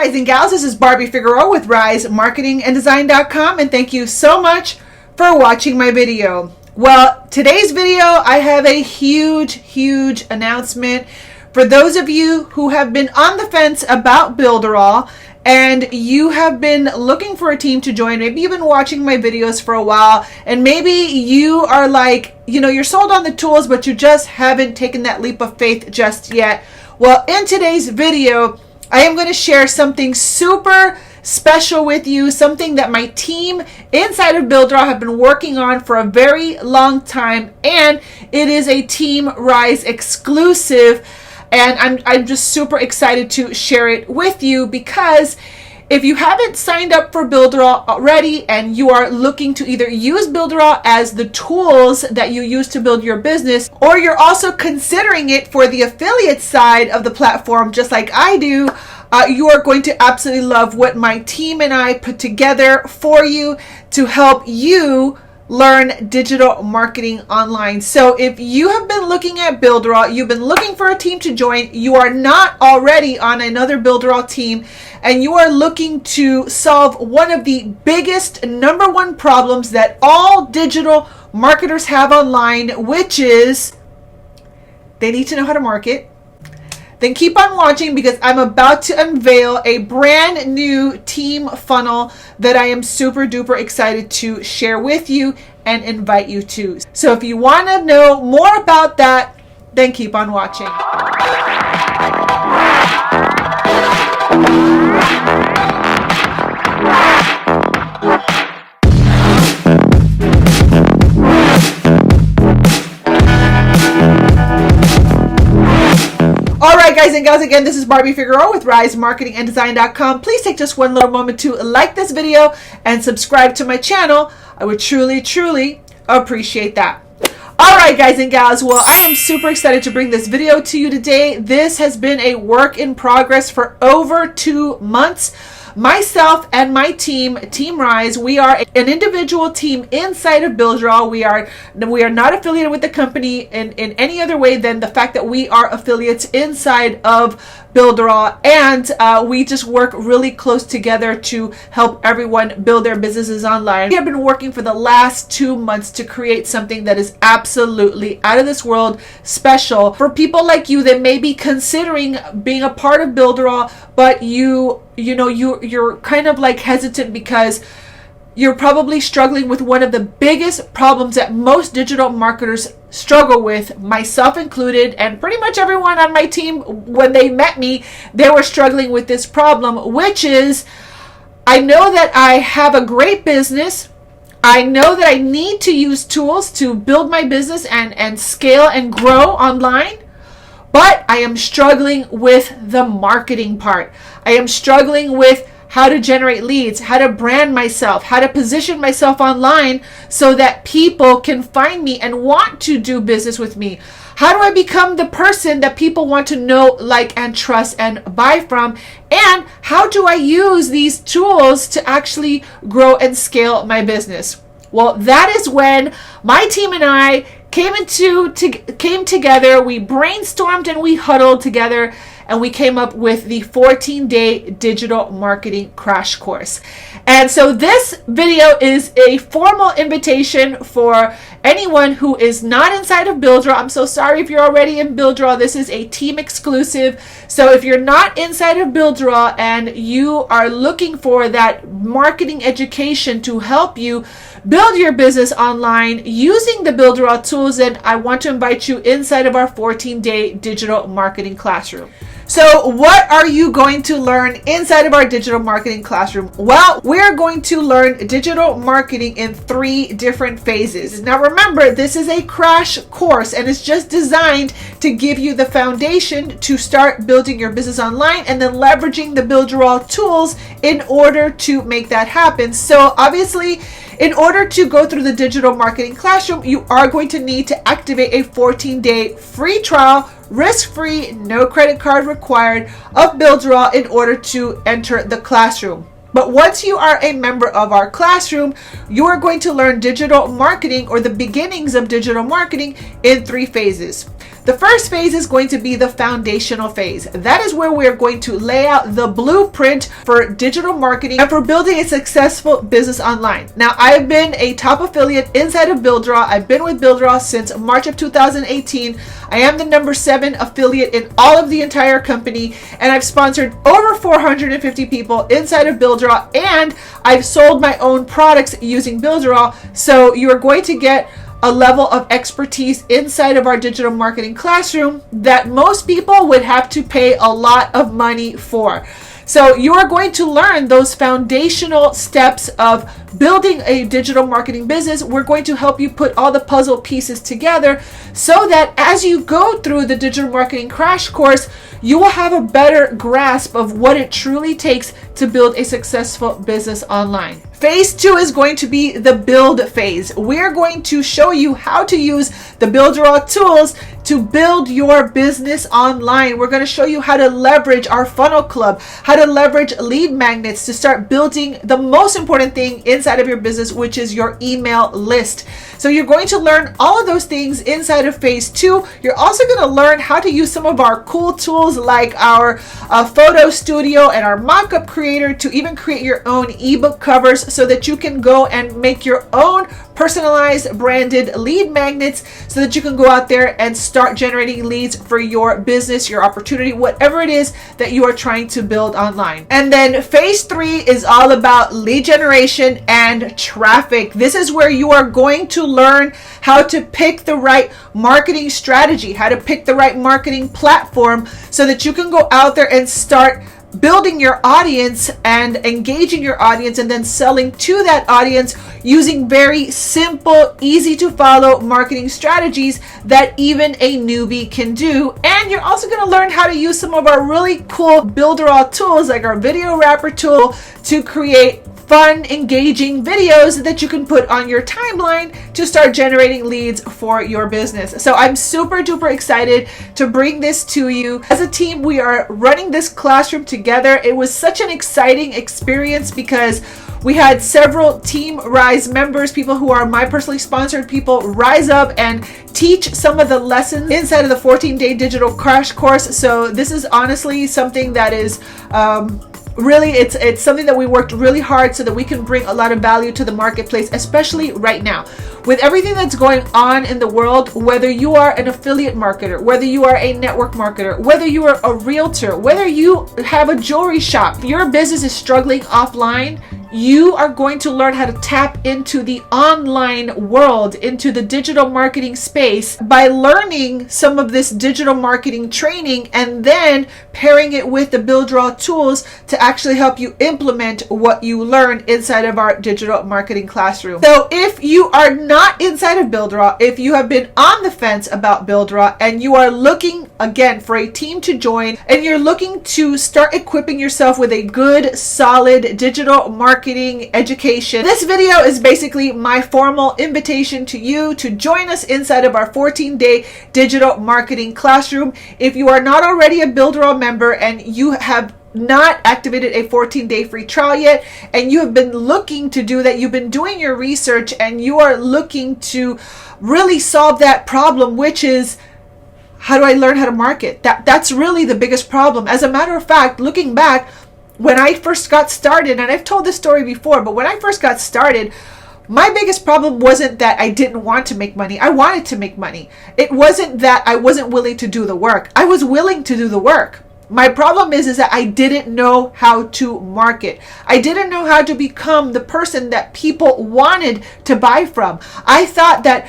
guys and gals, this is Barbie Figueroa with RiseMarketingandDesign.com, and thank you so much for watching my video. Well, today's video, I have a huge announcement for those of you who have been on the fence about Builderall and you have been looking for a team to join. Maybe you've been watching my videos for a while and maybe you are like, you're sold on the tools, but you just haven't taken that leap of faith just yet. Well, in today's video, I am going to share something super special with you, something that my team inside of Builderall have been working on for a very long time, and it is a Team Rise exclusive, and I'm just super excited to share it with you because if you haven't signed up for Builderall already and you are looking to either use Builderall as the tools that you use to build your business, or you're also considering it for the affiliate side of the platform just like I do, you are going to absolutely love what my team and I put together for you to help you learn digital marketing online. So if you have been looking at Builderall, you've been looking for a team to join, you are not already on another Builderall team, and you are looking to solve one of the biggest #1 problems that all digital marketers have online, which is they need to know how to market, then keep on watching because I'm about to unveil a brand new team funnel that I am super duper excited to share with you and invite you to. So if you want to know more about that, then keep on watching. Alright guys and gals, again, this is Barbie Figueroa with RiseMarketingandDesign.com. Please take just one little moment to like this video and subscribe to my channel. I would truly appreciate that. Alright guys and gals, well, I am super excited to bring this video to you today. This has been a work in progress for over 2 months. Myself and my team, Team Rise, we are an individual team inside of Builderall. We are not affiliated with the company in any other way than the fact that we are affiliates inside of Builderall, and we just work really close together to help everyone build their businesses online. We have been working for the last 2 months to create something that is absolutely out of this world special for people like you that may be considering being a part of Builderall, but you're kind of like hesitant because you're probably struggling with one of the biggest problems that most digital marketers struggle with, myself included, and pretty much everyone on my team. When they met me, they were struggling with this problem, which is, I know that I have a great business. I know that I need to use tools to build my business and scale and grow online. But I am struggling with the marketing part. I am struggling with how to generate leads, how to brand myself, how to position myself online so that people can find me and want to do business with me. How do I become the person that people want to know, like, and trust and buy from? And how do I use these tools to actually grow and scale my business? Well, that is when my team and I came together, we brainstormed and we huddled together, and we came up with the 14-day digital marketing crash course. And so this video is a formal invitation for anyone who is not inside of Builderall. I'm so sorry if you're already in Builderall. This is a team exclusive. So if you're not inside of Builderall and you are looking for that marketing education to help you build your business online using the Builderall tools, then I want to invite you inside of our 14-day digital marketing classroom. So what are you going to learn inside of our digital marketing classroom? Well, we're going to learn digital marketing in 3 different phases. Now remember, this is a crash course and it's just designed to give you the foundation to start building your business online and then leveraging the Builderall tools in order to make that happen. So obviously, in order to go through the digital marketing classroom, you are going to need to activate a 14-day free trial, risk-free, no credit card required, of Builderall in order to enter the classroom. But once you are a member of our classroom, you are going to learn digital marketing, or the beginnings of digital marketing, in 3 phases. The first phase is going to be the foundational phase. That is where we're going to lay out the blueprint for digital marketing and for building a successful business online. Now, I've been a top affiliate inside of Builderall. I've been with Builderall since March of 2018. I am the number 7 affiliate in all of the entire company, and I've sponsored over 450 people inside of Builderall, and I've sold my own products using Builderall. So you're going to get a level of expertise inside of our digital marketing classroom that most people would have to pay a lot of money for. So you are going to learn those foundational steps of building a digital marketing business. We're going to help you put all the puzzle pieces together so that as you go through the digital marketing crash course, you will have a better grasp of what it truly takes to build a successful business online. Phase 2 is going to be the build phase. We're going to show you how to use the Builderall tools to build your business online. We're going to show you how to leverage our funnel club, how to leverage lead magnets to start building the most important thing inside of your business, which is your email list. So you're going to learn all of those things inside of phase 2. You're also going to learn how to use some of our cool tools like our photo studio and our mockup creator to even create your own ebook covers so that you can go and make your own personalized branded lead magnets so that you can go out there and start generating leads for your business, your opportunity, whatever it is that you are trying to build online. And then phase 3 is all about lead generation and traffic. This is where you are going to learn how to pick the right marketing strategy, how to pick the right marketing platform so that you can go out there and start building your audience and engaging your audience and then selling to that audience using very simple, easy to follow marketing strategies that even a newbie can do. And you're also going to learn how to use some of our really cool Builderall tools like our video wrapper tool to create fun, engaging videos that you can put on your timeline to start generating leads for your business. So I'm super duper excited to bring this to you. As a team, we are running this classroom together. It was such an exciting experience because we had several Team Rise members, people who are my personally sponsored people, rise up and teach some of the lessons inside of the 14-day digital crash course. So this is honestly something that is really, it's something that we worked really hard so that we can bring a lot of value to the marketplace, especially right now. With everything that's going on in the world, whether you are an affiliate marketer, whether you are a network marketer, whether you are a realtor, whether you have a jewelry shop, if your business is struggling offline, you are going to learn how to tap into the online world, into the digital marketing space by learning some of this digital marketing training and then pairing it with the Builderall tools to actually help you implement what you learn inside of our digital marketing classroom. So if you are not inside of Builderall, if you have been on the fence about Builderall and you are looking again for a team to join and you're looking to start equipping yourself with a good, solid digital marketing education, this video is basically my formal invitation to you to join us inside of our 14-day digital marketing classroom. If you are not already a Builderall member and you have not activated a 14-day free trial yet, and you have been looking to do that, you've been doing your research and you are looking to really solve that problem, which is, how do I learn how to market? That's really the biggest problem. As a matter of fact, looking back, when I first got started, and I've told this story before, but when I first got started, my biggest problem wasn't that I didn't want to make money. I wanted to make money. It wasn't that I wasn't willing to do the work. I was willing to do the work. My problem is that I didn't know how to market. I didn't know how to become the person that people wanted to buy from. I thought that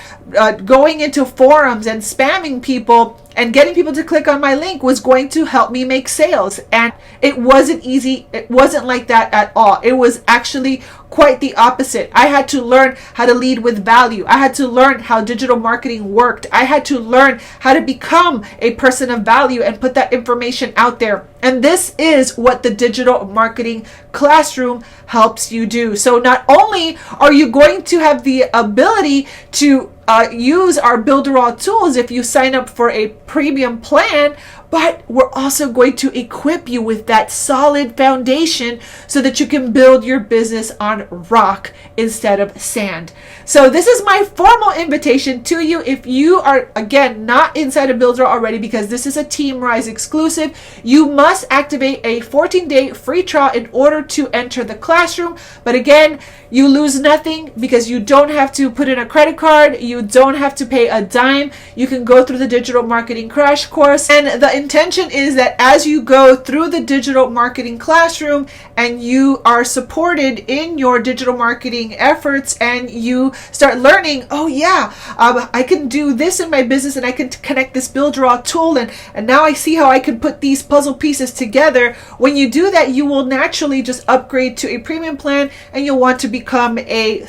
going into forums and spamming people and getting people to click on my link was going to help me make sales. And it wasn't easy. It wasn't like that at all. It was actually quite the opposite. I had to learn how to lead with value. I had to learn how digital marketing worked. I had to learn how to become a person of value and put that information out there. And this is what the digital marketing classroom helps you do. So not only are you going to have the ability to use our Builderall tools if you sign up for a premium plan, but we're also going to equip you with that solid foundation so that you can build your business on rock instead of sand. So this is my formal invitation to you. If you are, again, not inside of Builderall already, because this is a Team Rise exclusive, you must activate a 14-day free trial in order to enter the classroom. But again, you lose nothing because you don't have to put in a credit card. You don't have to pay a dime. You can go through the digital marketing crash course. And the intention is that as you go through the digital marketing classroom and you are supported in your digital marketing efforts and you start learning, oh yeah, I can do this in my business and I can connect this Builderall tool and now I see how I can put these puzzle pieces together. When you do that, you will naturally just upgrade to a premium plan and you'll want to become a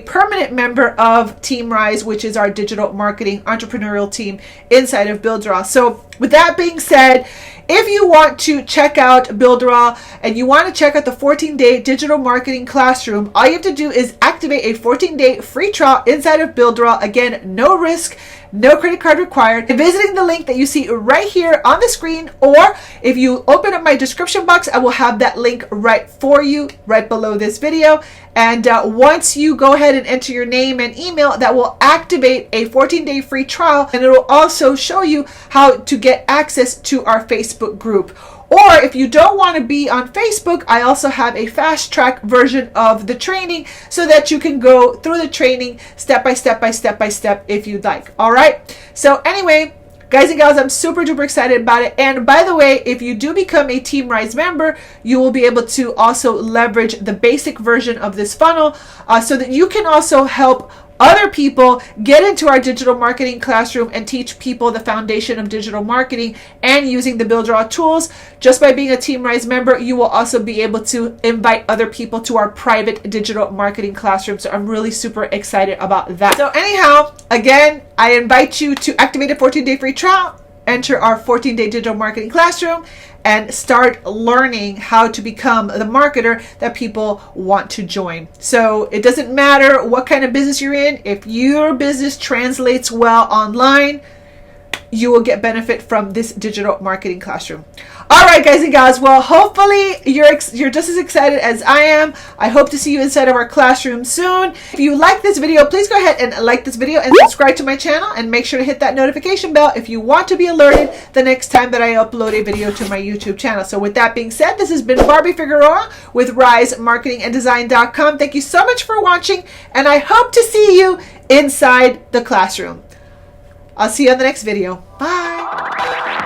permanent member of Team Rise, which is our digital marketing entrepreneurial team inside of Builderall. So with that being said, if you want to check out Builderall and you want to check out the 14-day digital marketing classroom, all you have to do is activate a 14-day free trial inside of Builderall. Again, no risk, no credit card required. Visiting the link that you see right here on the screen, or if you open up my description box, I will have that link right for you right below this video. And once you go ahead and enter your name and email, that will activate a 14-day free trial, and it will also show you how to get access to our Facebook group. Or if you don't want to be on Facebook, I also have a fast track version of the training so that you can go through the training step by step if you'd like. All right. So anyway, guys and gals, I'm super duper excited about it. And by the way, if you do become a Team Rise member, you will be able to also leverage the basic version of this funnel so that you can also help other people get into our digital marketing classroom and teach people the foundation of digital marketing and using the Builderall tools. Just by being a Team Rise member, you will also be able to invite other people to our private digital marketing classroom. So I'm really super excited about that. So anyhow, again, I invite you to activate a 14-day free trial, enter our 14-day digital marketing classroom, and start learning how to become the marketer that people want to join. So it doesn't matter what kind of business you're in. If your business translates well online, you will get benefit from this digital marketing classroom. All right, guys and gals. Well, hopefully you're just as excited as I am. I hope to see you inside of our classroom soon. If you like this video, please go ahead and like this video and subscribe to my channel, and make sure to hit that notification bell if you want to be alerted the next time that I upload a video to my YouTube channel. So with that being said, this has been Barbie Figueroa with RiseMarketingAndDesign.com. Thank you so much for watching, and I hope to see you inside the classroom. I'll see you on the next video. Bye.